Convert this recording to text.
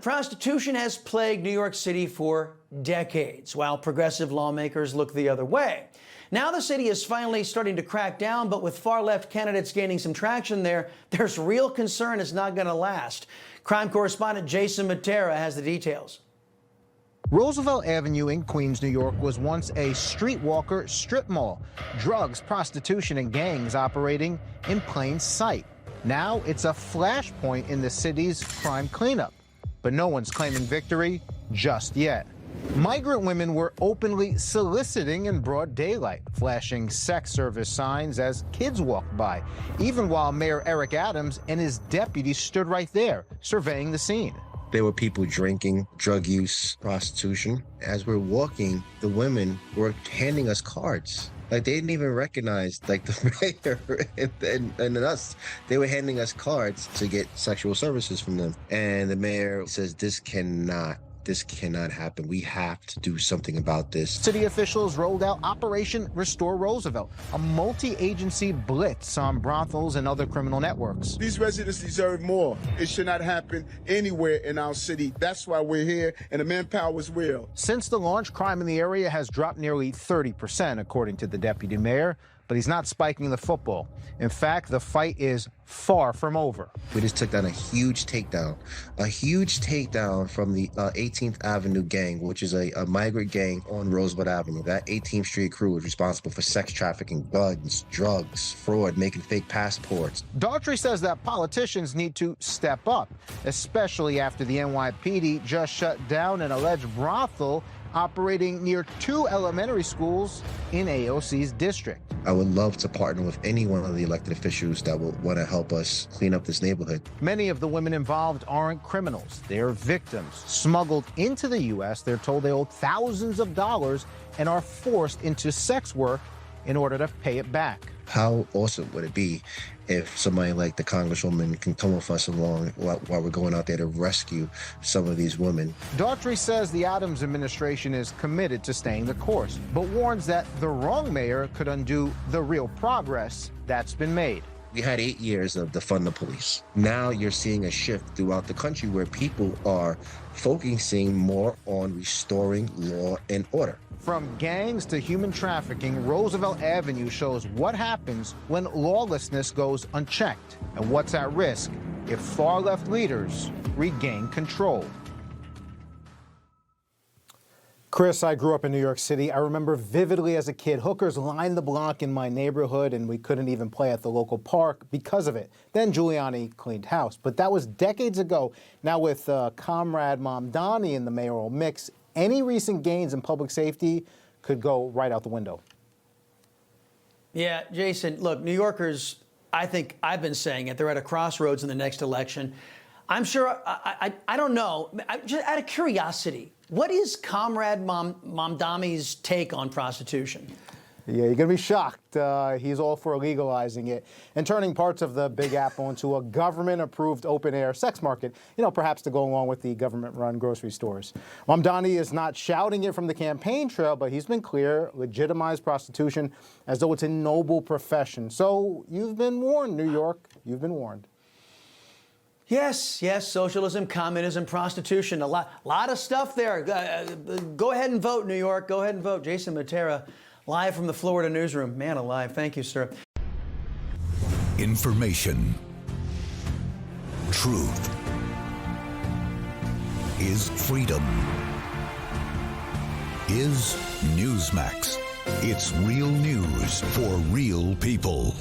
Prostitution has plagued New York City for decades, while progressive lawmakers look the other way. Now the city is finally starting to crack down, but with far-left candidates gaining some traction there's real concern it's not going to last. Crime correspondent Jason Mattera has the details. Roosevelt Avenue in Queens, New York was once a streetwalker strip mall. Drugs, prostitution, and gangs operating in plain sight. Now it's a flashpoint in the city's crime cleanup. But no one's claiming victory just yet. Migrant women were openly soliciting in broad daylight, flashing sex service signs as kids walked by, even while Mayor Eric Adams and his deputies stood right there, surveying the scene. There were people drinking, drug use, prostitution. As we're walking, the women were handing us cards. Like, they didn't even recognize, like, the mayor and us. They were handing us cards to get sexual services from them. And the mayor says, this cannot happen. We have to do something about this. City officials rolled out Operation Restore Roosevelt, a multi-agency blitz on brothels and other criminal networks. These residents deserve more. It should not happen anywhere in our city. That's why we're here, and the manpower is real. Since the launch, crime in the area has dropped nearly 30%, according to the deputy mayor. But he's not spiking the football. In fact, the fight is far from over. We just took down a huge takedown from the 18th Avenue gang, which is a migrant gang on Roosevelt Avenue. That 18th Street crew was responsible for sex trafficking, guns, drugs, fraud, making fake passports. Daughtry says that politicians need to step up, especially after the NYPD just shut down an alleged brothel operating near 2 elementary schools in AOC's district. I would love to partner with any one of the elected officials that will want to help us clean up this neighborhood. Many of the women involved aren't criminals. They're victims. Smuggled into the U.S., they're told they owe thousands of dollars and are forced into sex work in order to pay it back. How awesome would it be if somebody like the Congresswoman can come with us along while we're going out there to rescue some of these women? Daughtry says the Adams administration is committed to staying the course, but warns that the wrong mayor could undo the real progress that's been made. We had 8 years of defund the police. Now you're seeing a shift throughout the country where people are focusing more on restoring law and order. From gangs to human trafficking, Roosevelt Avenue shows what happens when lawlessness goes unchecked and what's at risk if far-left leaders regain control. Chris, I grew up in New York City. I remember vividly as a kid, hookers lined the block in my neighborhood and we couldn't even play at the local park because of it. Then Giuliani cleaned house. But that was decades ago. Now with Comrade Mamdani in the mayoral mix, any recent gains in public safety could go right out the window. Yeah, Jason, look, New Yorkers, I think I've been saying it, they're at a crossroads in the next election. I'm sure, I don't know, just out of curiosity, what is Comrade Mamdani's take on prostitution? Yeah, you're going to be shocked. He's all for legalizing it and turning parts of the Big Apple into a government-approved open-air sex market, perhaps to go along with the government-run grocery stores. Mamdani is not shouting it from the campaign trail, but he's been clear, legitimize prostitution as though it's a noble profession. So you've been warned, New York. You've been warned. Yes, socialism, communism, prostitution, a lot of stuff there. Go ahead and vote, New York. Go ahead and vote. Jason Mattera, live from the Florida newsroom. Man alive. Thank you, sir. Information. Truth. Is freedom. Is Newsmax. It's real news for real people.